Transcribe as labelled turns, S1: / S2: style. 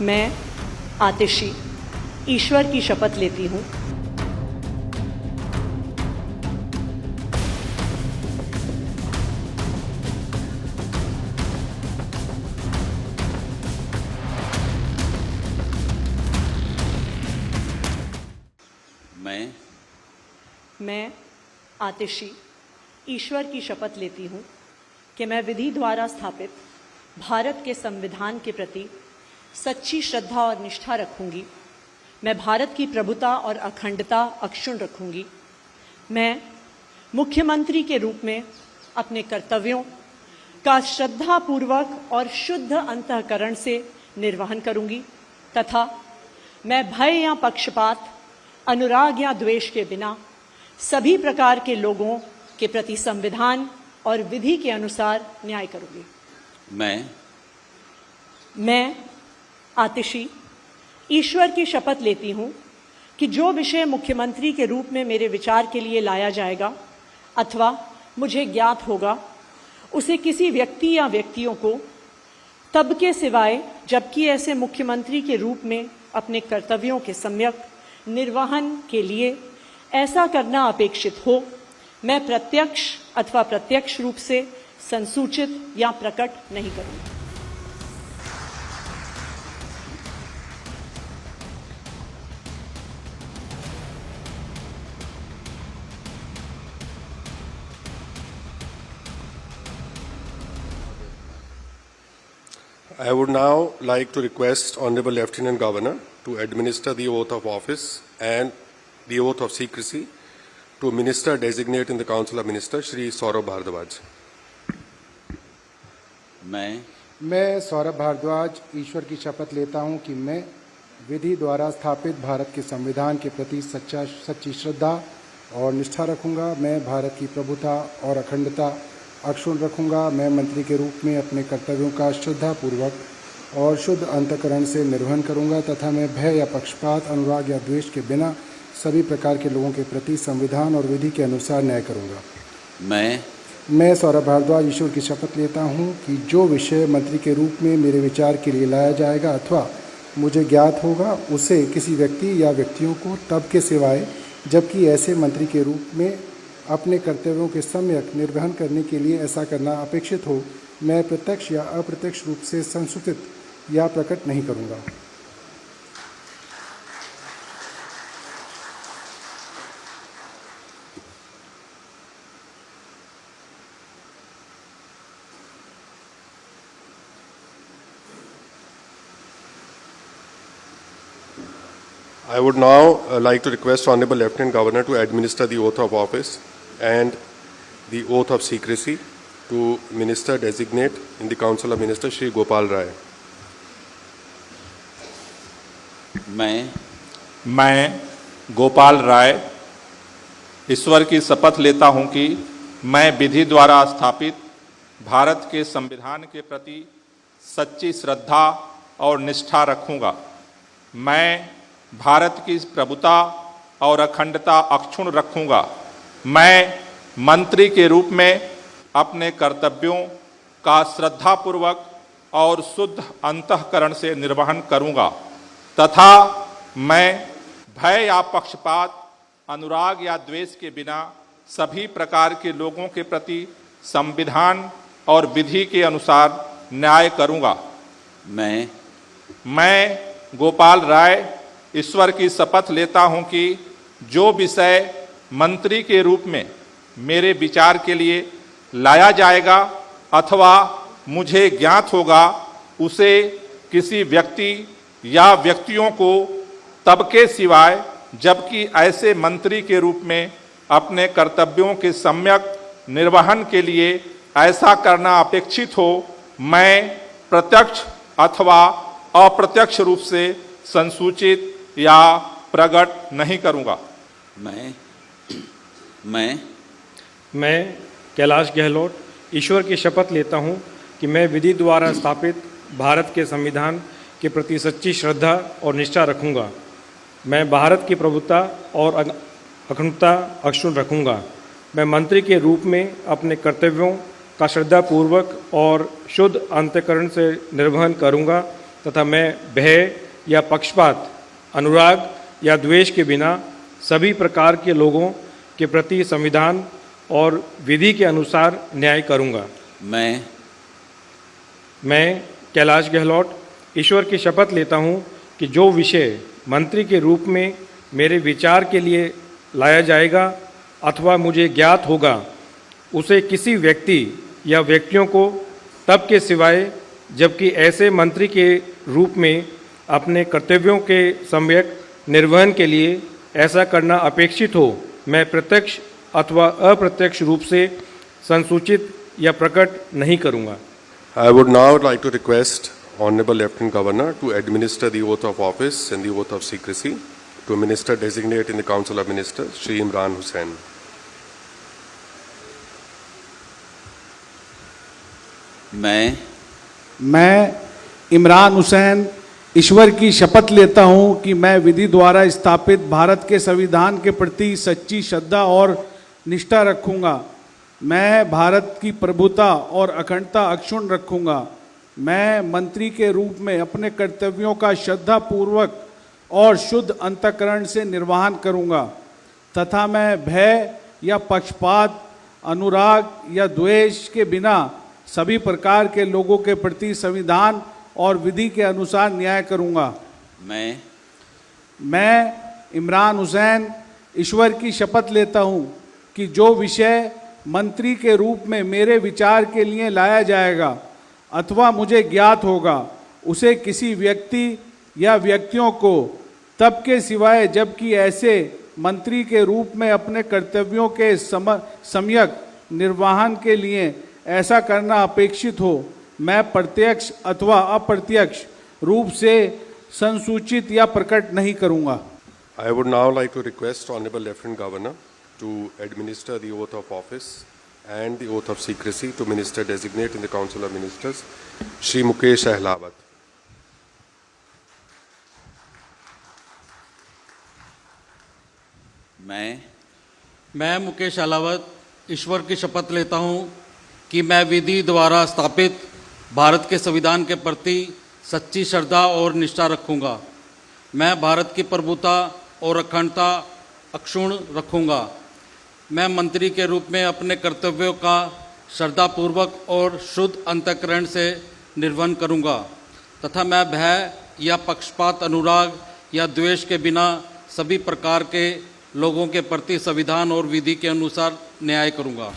S1: मैं आतिशी ईश्वर की शपथ लेती हूँ मैं आतिशी ईश्वर की शपथ लेती हूँ कि मैं विधि द्वारा स्थापित भारत के संविधान के प्रति सच्ची श्रद्धा और निष्ठा रखूंगी। मैं भारत की प्रभुता और अखंडता अक्षुण्ण रखूंगी। मैं मुख्यमंत्री के रूप में अपने कर्तव्यों का श्रद्धापूर्वक और शुद्ध अंतःकरण से निर्वहन करूंगी तथा मैं भय या पक्षपात, अनुराग या द्वेष के बिना सभी प्रकार के लोगों के प्रति संविधान और विधि के अनुसार न्याय करूंगी। मैं आतिशी ईश्वर की शपथ लेती हूं कि जो विषय मुख्यमंत्री के रूप में मेरे विचार के लिए लाया जाएगा अथवा मुझे ज्ञात होगा, उसे किसी व्यक्ति या व्यक्तियों को तब के सिवाय जबकि ऐसे मुख्यमंत्री के रूप में अपने कर्तव्यों के सम्यक निर्वहन के लिए ऐसा करना अपेक्षित हो, मैं प्रत्यक्ष अथवा प्रत्यक्ष रूप से संसूचित या प्रकट नहीं करूंगा।
S2: I would now like to request Honorable Lieutenant Governor to administer the oath of office and the oath of secrecy to Minister Designate in the Council of Ministers, Shri Saurabh Bhardwaj.
S3: मैं सौरभ भारद्वाज ईश्वर की शपथ लेता हूं कि मैं विधि द्वारा स्थापित भारत के संविधान के प्रति सच्ची श्रद्धा और निष्ठा रखूंगा। मैं भारत की प्रभुता और अखंडता अक्षुण्ण रखूंगा। मैं मंत्री के रूप में अपने कर्तव्यों का श्रद्धापूर्वक और शुद्ध अंतःकरण से निर्वहन करूंगा तथा मैं भय या पक्षपात, अनुराग या द्वेष के बिना सभी प्रकार के लोगों के प्रति संविधान और विधि के अनुसार न्याय करूंगा। मैं सौरभ भारद्वाज ईश्वर की शपथ लेता हूं कि जो विषय मंत्री के रूप में मेरे विचार के लिए लाया जाएगा अथवा मुझे ज्ञात होगा, उसे किसी व्यक्ति या व्यक्तियों को तब के सिवाय जबकि ऐसे मंत्री के रूप में अपने कर्तव्यों के सम्यक निर्वहन करने के लिए ऐसा करना अपेक्षित हो, मैं प्रत्यक्ष या अप्रत्यक्ष रूप से संसूचित या प्रकट नहीं करूंगा।
S2: I would now like to request Honorable Lieutenant Governor to administer the oath of office and the oath of secrecy to Minister Designate in the Council of Ministers, Shri Gopal Rai.
S4: मैं गोपाल राय ईश्वर की शपथ लेता हूं कि मैं विधि द्वारा स्थापित भारत के संविधान के प्रति सच्ची श्रद्धा और निष्ठा रखूंगा। मैं भारत की प्रभुता और अखंडता अक्षुण्ण रखूंगा। मैं मंत्री के रूप में अपने कर्तव्यों का श्रद्धापूर्वक और शुद्ध अंतःकरण से निर्वहन करूंगा तथा मैं भय या पक्षपात, अनुराग या द्वेष के बिना सभी प्रकार के लोगों के प्रति संविधान और विधि के अनुसार न्याय करूंगा। मैं गोपाल राय ईश्वर की शपथ लेता हूं कि जो विषय मंत्री के रूप में मेरे विचार के लिए लाया जाएगा अथवा मुझे ज्ञात होगा, उसे किसी व्यक्ति या व्यक्तियों को तब के सिवाय जबकि ऐसे मंत्री के रूप में अपने कर्तव्यों के सम्यक निर्वहन के लिए ऐसा करना अपेक्षित हो, मैं प्रत्यक्ष अथवा अप्रत्यक्ष रूप से संसूचित या प्रकट नहीं करूंगा।
S5: मैं कैलाश गहलोत ईश्वर की शपथ लेता हूं कि मैं विधि द्वारा स्थापित भारत के संविधान के प्रति सच्ची श्रद्धा और निष्ठा रखूंगा। मैं भारत की प्रभुता और अखंडता अक्षुण्ण रखूंगा। मैं मंत्री के रूप में अपने कर्तव्यों का श्रद्धापूर्वक और शुद्ध अंतःकरण से निर्वहन करूंगा तथा मैं भय या पक्षपात, अनुराग या द्वेष के बिना सभी प्रकार के लोगों के प्रति संविधान और विधि के अनुसार न्याय करूँगा। मैं कैलाश गहलोत ईश्वर की शपथ लेता हूँ कि जो विषय मंत्री के रूप में मेरे विचार के लिए लाया जाएगा अथवा मुझे ज्ञात होगा, उसे किसी व्यक्ति या व्यक्तियों को तब के सिवाय जबकि ऐसे मंत्री के रूप में अपने कर्तव्यों के सम्यक निर्वहन के लिए ऐसा करना अपेक्षित हो, मैं प्रत्यक्ष अथवा अप्रत्यक्ष रूप से संसूचित या प्रकट नहीं करूँगा।
S2: I would now like to request Honorable Lieutenant Governor to administer the oath of office and the oath of secrecy to Minister Designate in the Council of Ministers, Shri Imran Hussain.
S6: मैं इमरान हुसैन ईश्वर की शपथ लेता हूं कि मैं विधि द्वारा स्थापित भारत के संविधान के प्रति सच्ची श्रद्धा और निष्ठा रखूंगा। मैं भारत की प्रभुता और अखंडता अक्षुण्ण रखूंगा। मैं मंत्री के रूप में अपने कर्तव्यों का श्रद्धापूर्वक और शुद्ध अंतःकरण से निर्वहन करूंगा तथा मैं भय या पक्षपात, अनुराग या द्वेष के बिना सभी प्रकार के लोगों के प्रति संविधान और विधि के अनुसार न्याय करूंगा। मैं इमरान हुसैन ईश्वर की शपथ लेता हूं कि जो विषय मंत्री के रूप में मेरे विचार के लिए लाया जाएगा अथवा मुझे ज्ञात होगा, उसे किसी व्यक्ति या व्यक्तियों को तब के सिवाय जबकि ऐसे मंत्री के रूप में अपने कर्तव्यों के सम्यक निर्वहन के लिए ऐसा करना अपेक्षित हो, मैं प्रत्यक्ष अथवा अप्रत्यक्ष रूप से संसूचित या प्रकट नहीं करूंगा।
S2: I would now like to request Honorable Lieutenant Governor to administer the oath of office and the oath of secrecy to Minister Designate in the Council of Ministers, Shri Mukesh Ahlawat.
S7: मैं मुकेश अहलावत ईश्वर की शपथ लेता हूं कि मैं विधि द्वारा स्थापित भारत के संविधान के प्रति सच्ची श्रद्धा और निष्ठा रखूंगा। मैं भारत की प्रभुता और अखंडता अक्षुण्ण रखूंगा। मैं मंत्री के रूप में अपने कर्तव्यों का श्रद्धापूर्वक और शुद्ध अंतःकरण से निर्वहन करूंगा तथा मैं भय या पक्षपात, अनुराग या द्वेष के बिना सभी प्रकार के लोगों के प्रति संविधान और विधि के अनुसार न्याय करूंगा।